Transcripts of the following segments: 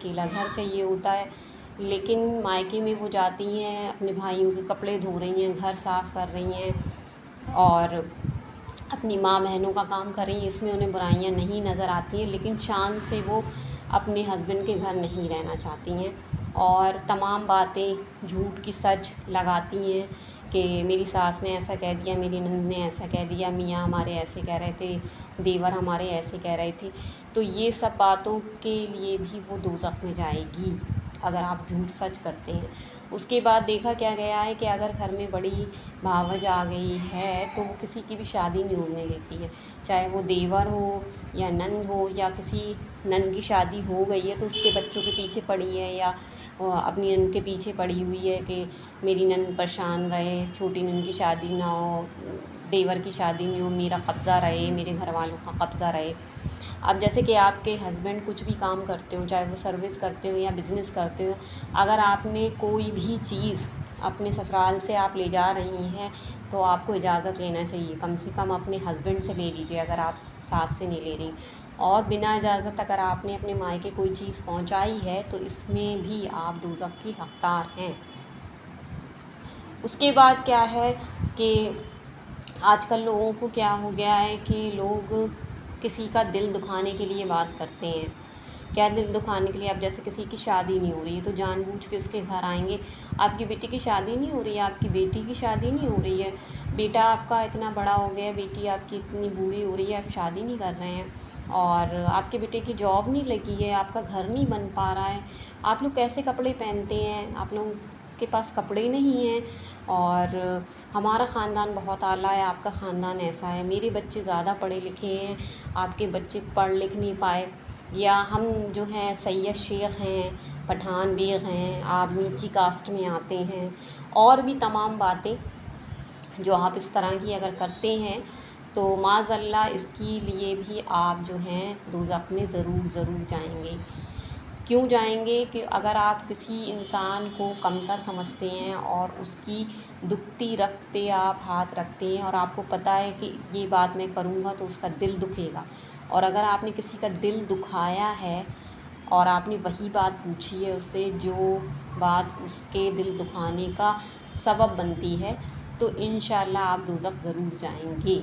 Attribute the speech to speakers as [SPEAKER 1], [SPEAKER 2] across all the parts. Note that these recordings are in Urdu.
[SPEAKER 1] اکیلا گھر چاہیے ہوتا ہے، لیکن مائکے میں وہ جاتی ہیں، اپنے بھائیوں کے کپڑے دھو رہی ہیں، گھر صاف کر رہی ہیں اور اپنی ماں بہنوں کا کام کر رہی ہیں، اس میں انہیں برائیاں نہیں نظر آتی ہیں، لیکن شان سے وہ اپنے ہسبینڈ کے گھر نہیں رہنا چاہتی ہیں اور تمام باتیں جھوٹ کی سچ لگاتی ہیں کہ میری ساس نے ایسا کہہ دیا، میری نند نے ایسا کہہ دیا، میاں ہمارے ایسے کہہ رہے تھے، دیور ہمارے ایسے کہہ رہے تھے. تو یہ سب باتوں کے لیے بھی وہ دوزخ میں جائے گی اگر آپ جھوٹ سچ کرتے ہیں. اس کے بعد دیکھا کیا گیا ہے کہ اگر گھر میں بڑی بھاوج آ گئی ہے تو وہ کسی کی بھی شادی نہیں ہونے دیتی ہے، چاہے وہ دیور ہو یا نند ہو، یا کسی نند کی شادی ہو گئی ہے تو اس کے بچوں کے پیچھے پڑی ہے یا اپنی نند کے پیچھے پڑی ہوئی ہے کہ میری نند پریشان رہے، چھوٹی نند کی شادی نہ ہو، دیور کی شادی نہیں ہو، میرا قبضہ رہے، میرے گھر والوں کا قبضہ رہے. اب جیسے کہ آپ کے ہسبینڈ کچھ بھی کام کرتے ہوں، چاہے وہ سروس کرتے ہوں یا بزنس کرتے ہوں، اگر آپ نے کوئی بھی چیز اپنے سسرال سے آپ لے جا رہی ہیں تو آپ کو اجازت لینا چاہیے، کم سے کم اپنے ہسبینڈ سے لے لیجیے اگر آپ ساس سے نہیں لے رہی. اور بنا اجازت اگر آپ نے اپنے مائکے کوئی چیز پہنچائی ہے تو اس میں بھی آپ دوزخ کی حقدار ہیں. اس کے بعد کیا ہے کہ آج کل لوگوں کو کیا ہو گیا ہے کہ لوگ کسی کا دل دکھانے کے لیے بات کرتے ہیں. کیا دل دکھانے کے لیے؟ اب جیسے کسی کی شادی نہیں ہو رہی ہے تو جان بوجھ کے اس کے گھر آئیں گے، آپ کی بیٹی کی شادی نہیں ہو رہی ہے، آپ کی بیٹی کی شادی نہیں ہو رہی ہے، بیٹا آپ کا اتنا بڑا ہو گیا ہے، بیٹی آپ کی اتنی بوڑھی ہو رہی ہے، آپ شادی نہیں کر رہے ہیں، اور آپ کے بیٹے کی جاب نہیں لگی ہے، آپ کا گھر نہیں بن پا رہا ہے، آپ لوگ کیسے کپڑے پہنتے ہیں، آپ لوگوں کے پاس کپڑے نہیں ہیں، اور ہمارا خاندان بہت اعلیٰ ہے، آپ کا خاندان ایسا ہے، میرے بچے زیادہ پڑھے لکھے ہیں، آپ کے بچے پڑھ لکھ نہیں پائے، یا ہم جو ہیں سید شیخ ہیں، پٹھان بیگ ہیں، آپ نیچی کاسٹ میں آتے ہیں، اور بھی تمام باتیں جو آپ اس طرح کی اگر کرتے ہیں تو معاذ اللہ اس کے لیے بھی آپ جو ہیں دوزخ میں ضرور ضرور جائیں گے. کیوں جائیں گے؟ کہ اگر آپ کسی انسان کو کمتر سمجھتے ہیں اور اس کی دکھتی رگ پہ آپ ہاتھ رکھتے ہیں اور آپ کو پتہ ہے کہ یہ بات میں کروں گا تو اس کا دل دکھے گا، اور اگر آپ نے کسی کا دل دکھایا ہے اور آپ نے وہی بات پوچھی ہے اس سے جو بات اس کے دل دکھانے کا سبب بنتی ہے تو انشاءاللہ آپ دوزخ ضرور جائیں گے.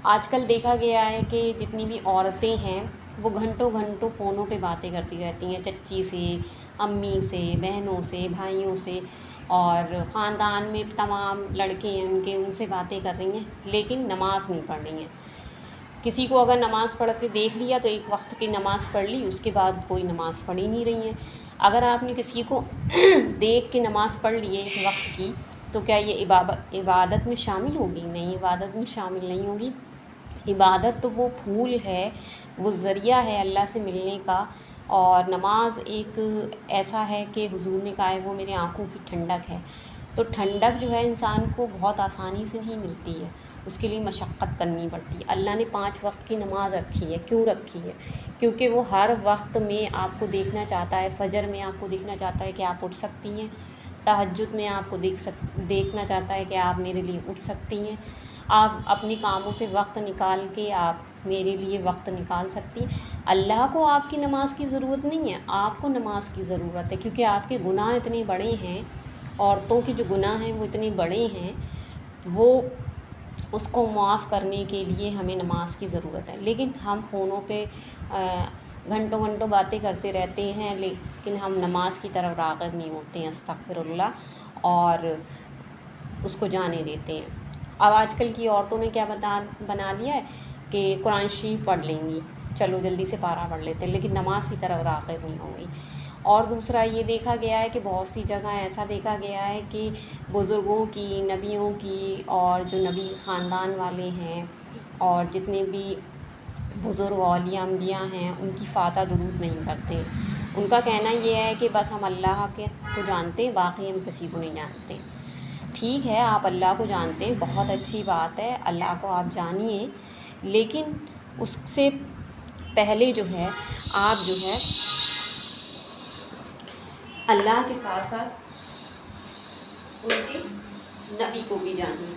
[SPEAKER 1] آج کل دیکھا گیا ہے کہ جتنی بھی عورتیں ہیں وہ گھنٹوں گھنٹوں فونوں پہ باتیں کرتی رہتی ہیں، چچی سے، امی سے، بہنوں سے، بھائیوں سے، اور خاندان میں تمام لڑکے ہیں ان سے باتیں کر رہی ہیں، لیکن نماز نہیں پڑھ رہی ہیں. کسی کو اگر نماز پڑھتے دیکھ لیا تو ایک وقت کی نماز پڑھ لی، اس کے بعد کوئی نماز پڑھ ہی نہیں رہی ہیں. اگر آپ نے کسی کو دیکھ کے نماز پڑھ لی ہے ایک وقت کی تو کیا یہ عبادت میں شامل ہوگی؟ نہیں، عبادت میں شامل نہیں ہوگی. عبادت تو وہ پھول ہے، وہ ذریعہ ہے اللہ سے ملنے کا، اور نماز ایک ایسا ہے کہ حضور نے کہا ہے وہ میرے آنکھوں کی ٹھنڈک ہے. تو ٹھنڈک جو ہے انسان کو بہت آسانی سے نہیں ملتی ہے، اس کے لیے مشقت کرنی پڑتی ہے. اللہ نے 5 وقت کی نماز رکھی ہے، کیوں رکھی ہے؟ کیونکہ وہ ہر وقت میں آپ کو دیکھنا چاہتا ہے. فجر میں آپ کو دیکھنا چاہتا ہے کہ آپ اٹھ سکتی ہیں، تہجد میں آپ کو دیکھنا چاہتا ہے کہ آپ میرے لیے اٹھ سکتی ہیں، آپ اپنے کاموں سے وقت نکال کے آپ میرے لیے وقت نکال سکتی ہیں. اللہ کو آپ کی نماز کی ضرورت نہیں ہے، آپ کو نماز کی ضرورت ہے، کیونکہ آپ کے گناہ اتنے بڑے ہیں، عورتوں کے جو گناہ ہیں وہ اتنے بڑے ہیں، وہ اس کو معاف کرنے کے لیے ہمیں نماز کی ضرورت ہے. لیکن ہم فونوں پہ گھنٹوں گھنٹوں باتیں کرتے رہتے ہیں، لیکن ہم نماز کی طرف راغب نہیں ہوتے ہیں، استغفر اللہ، اور اس کو جانے دیتے ہیں. اب آج کل کی عورتوں نے کیا بنا لیا ہے کہ قرآن شریف پڑھ لیں گی، چلو جلدی سے پارہ پڑھ لیتے ہیں، لیکن نماز کی طرف راغب نہیں ہوں گی. اور دوسرا یہ دیکھا گیا ہے کہ بہت سی جگہ ایسا دیکھا گیا ہے کہ بزرگوں کی، نبیوں کی، اور جو نبی خاندان والے ہیں اور جتنے بھی بزرگ اولیاء انبیاء ہیں ان کی فاتحہ درود نہیں کرتے. ان کا کہنا یہ ہے کہ بس ہم اللہ کو جانتے ہیں، باقی ہم کسی کو نہیں جانتے. ٹھیک ہے، آپ اللہ کو جانتے ہیں، بہت اچھی بات ہے، اللہ کو آپ جانیے، لیکن اس سے پہلے جو ہے آپ جو ہے اللہ کے ساتھ ساتھ ان کے نبی کو بھی جانیے.